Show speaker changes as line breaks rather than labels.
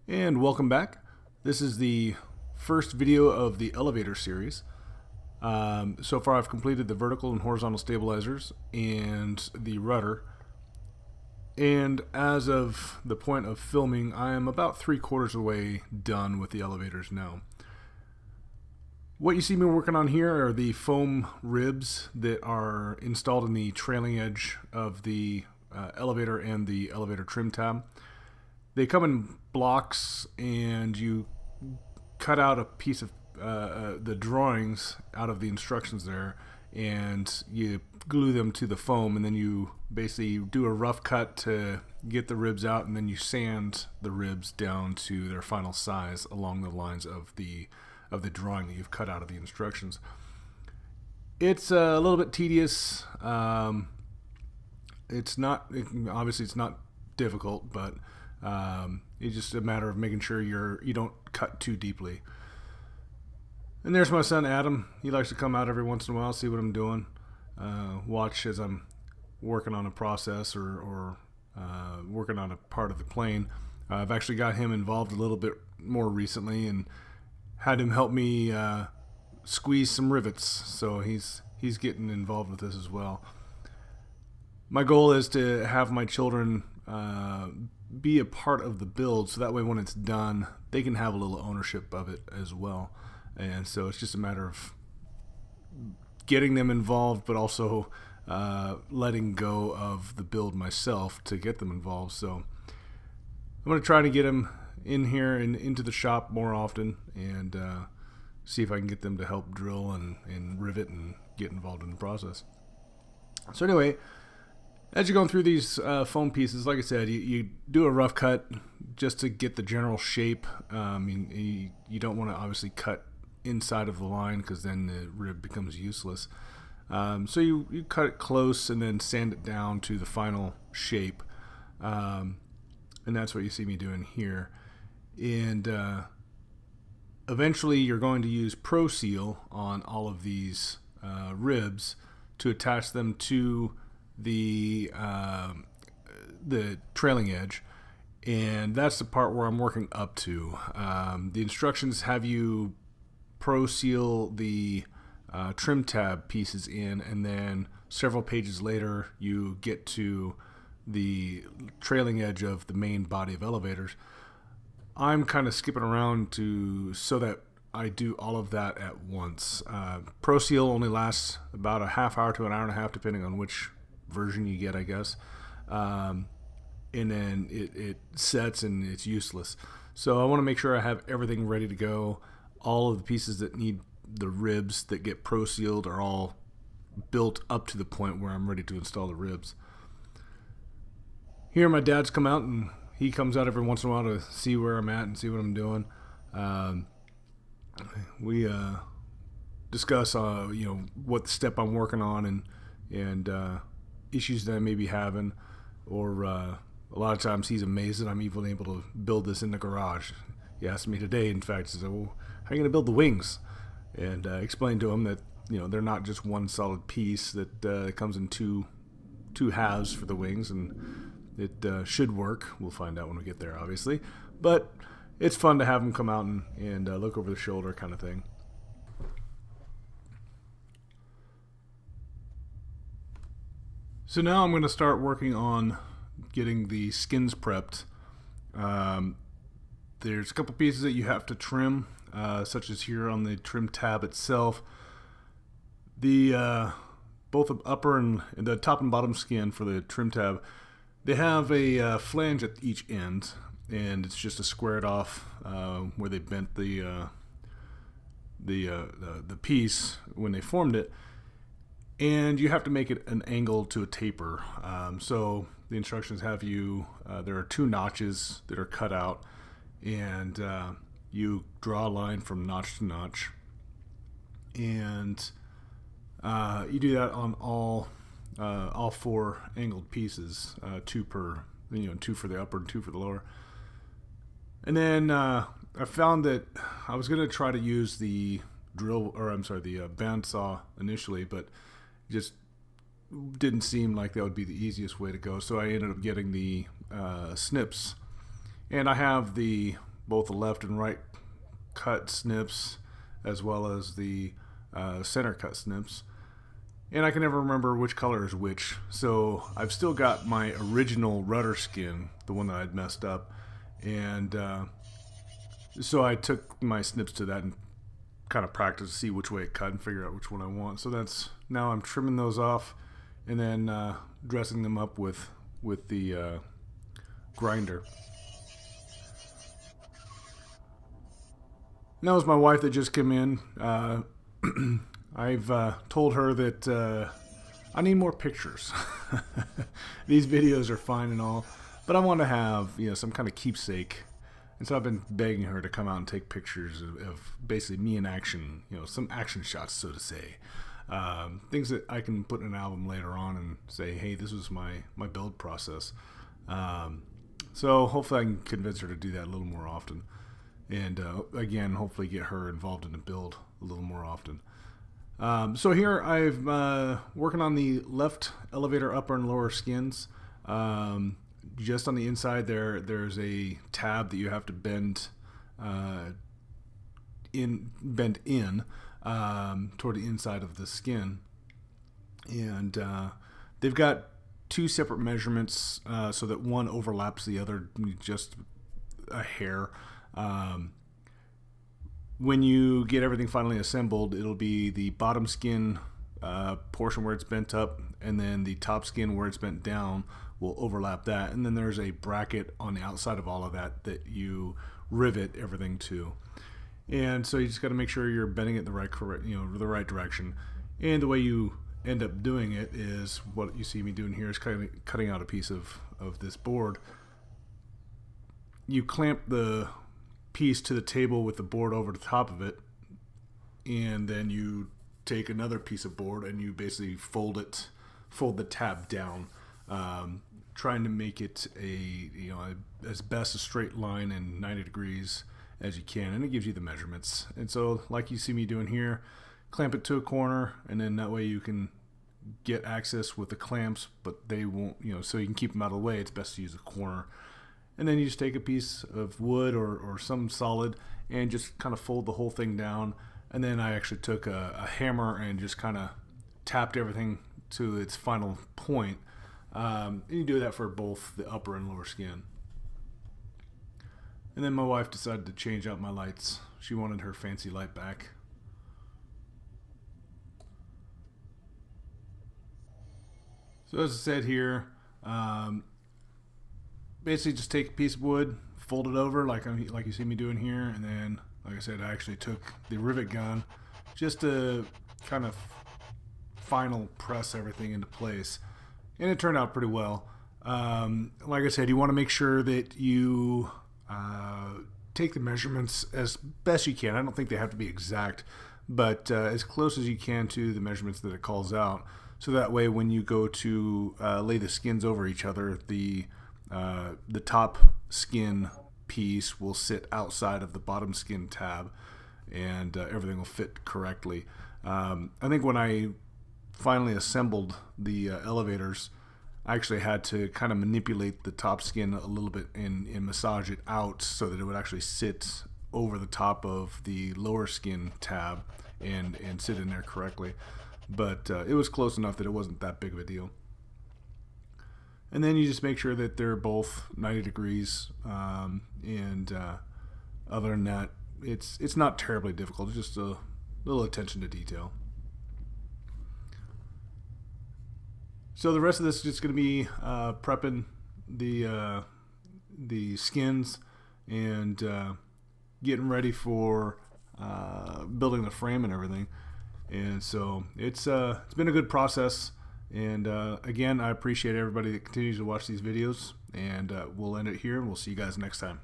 And welcome back. This is the first video of the elevator series. So far I've completed the vertical and horizontal stabilizers and the rudder. And as of the point of filming, I am about 3/4 of the way done with the elevators now. What you see me working on here are the foam ribs that are installed in the trailing edge of the elevator and the elevator trim tab. They come in blocks, and you cut out a piece of the drawings out of the instructions there, and you glue them to the foam, and then you basically do a rough cut to get the ribs out, and then you sand the ribs down to their final size along the lines of the drawing that you've cut out of the instructions. It's a little bit tedious. Obviously it's not difficult, but it's just a matter of making sure you don't cut too deeply. And there's my son Adam. He likes to come out every once in a while, see what I'm doing, watch as I'm working on a process or working on a part of the plane. I've actually got him involved a little bit more recently and had him help me squeeze some rivets, so he's getting involved with this as well. My goal is to have my children be a part of the build, so that way when it's done they can have a little ownership of it as well. And so it's just a matter of getting them involved, but also letting go of the build myself to get them involved. So I'm going to try to get them in here and into the shop more often, and see if I can get them to help drill and rivet and get involved in the process. So anyway, as you're going through these foam pieces, like I said, you do a rough cut just to get the general shape. You don't want to obviously cut inside of the line, because then the rib becomes useless. So you cut it close and then sand it down to the final shape. And that's what you see me doing here. And eventually you're going to use Pro Seal on all of these ribs to attach them to the trailing edge, and that's the part where I'm working up to. The instructions have you Pro Seal the trim tab pieces in, and then several pages later you get to the trailing edge of the main body of elevators. I'm kind of skipping around so that I do all of that at once. Pro Seal only lasts about a half hour to an hour and a half, depending on which version you get, I guess. And then it sets and it's useless. So I want to make sure I have everything ready to go. All of the pieces that need the ribs that get Pro Sealed are all built up to the point where I'm ready to install the ribs. Here my dad's come out, and he comes out every once in a while to see where I'm at and see what I'm doing. We discuss what step I'm working on and issues that I may be having, or a lot of times he's amazed that I'm even able to build this in the garage. He asked me today, in fact, he said, "Well, how are you going to build the wings?" And I explained to him that they're not just one solid piece, that comes in two halves for the wings, and it should work. We'll find out when we get there, obviously, but it's fun to have them come out and look over the shoulder kind of thing. So now I'm going to start working on getting the skins prepped. There's a couple pieces that you have to trim, such as here on the trim tab itself. Both the upper and the top and bottom skin for the trim tab, they have a flange at each end, and it's just a squared off where they bent the piece when they formed it. And you have to make it an angle to a taper. So the instructions have there are 2 notches that are cut out, and you draw a line from notch to notch. And you do that on all 4 angled pieces, 2 per, 2 for the upper and 2 for the lower. And then I found that I was going to try to use the bandsaw initially, but just didn't seem like that would be the easiest way to go. So I ended up getting the snips, and I have the both the left and right cut snips as well as the center cut snips. And I can never remember which color is which. So I've still got my original rudder skin, the one that I'd messed up. And so I took my snips to that and kind of practiced to see which way it cut and figure out which one I want. So that's, now I'm trimming those off and then dressing them up with the grinder. Now it's my wife that just came in. I've told her that I need more pictures. These videos are fine and all, but I want to have, you know, some kind of keepsake. And so I've been begging her to come out and take pictures of basically me in action, you know, some action shots, so to say. Things that I can put in an album later on and say, hey, this was my build process. So hopefully I can convince her to do that a little more often. And again, hopefully get her involved in the build a little more often. So here I've working on the left elevator upper and lower skins. Just on the inside there's a tab that you have to bend in toward the inside of the skin. And they've got two separate measurements so that one overlaps the other just a hair. When you get everything finally assembled, it'll be the bottom skin portion where it's bent up, and then the top skin where it's bent down will overlap that, and then there's a bracket on the outside of all of that that you rivet everything to. And so you just got to make sure you're bending it the right right direction. And the way you end up doing it is what you see me doing here is kind of cutting out a piece of this board. You clamp the piece to the table with the board over the top of it, and then you take another piece of board and you basically fold the tab down, trying to make it as best a straight line and 90 degrees as you can, and it gives you the measurements. And so like you see me doing here, clamp it to a corner, and then that way you can get access with the clamps, but they won't, so you can keep them out of the way. It's best to use a corner. And then you just take a piece of wood or some solid and just kind of fold the whole thing down. And then I actually took a hammer and just kind of tapped everything to its final point. And you do that for both the upper and lower skin. And then my wife decided to change out my lights. She wanted her fancy light back. So as I said here, basically just take a piece of wood, fold it over like you see me doing here, and then, like I said, I actually took the rivet gun just to kind of final press everything into place, and it turned out pretty well. Like I said, you want to make sure that you take the measurements as best you can. I don't think they have to be exact, but as close as you can to the measurements that it calls out, so that way when you go to lay the skins over each other, the top skin piece will sit outside of the bottom skin tab, and everything will fit correctly. I think when I finally assembled the elevators, I actually had to kind of manipulate the top skin a little bit and massage it out so that it would actually sit over the top of the lower skin tab and sit in there correctly. But it was close enough that it wasn't that big of a deal. And then you just make sure that they're both 90 degrees, and other than that, it's not terribly difficult. It's just a little attention to detail. So the rest of this is just going to be prepping the skins and getting ready for building the frame and everything. And so it's been a good process. And again, I appreciate everybody that continues to watch these videos, and we'll end it here, and we'll see you guys next time.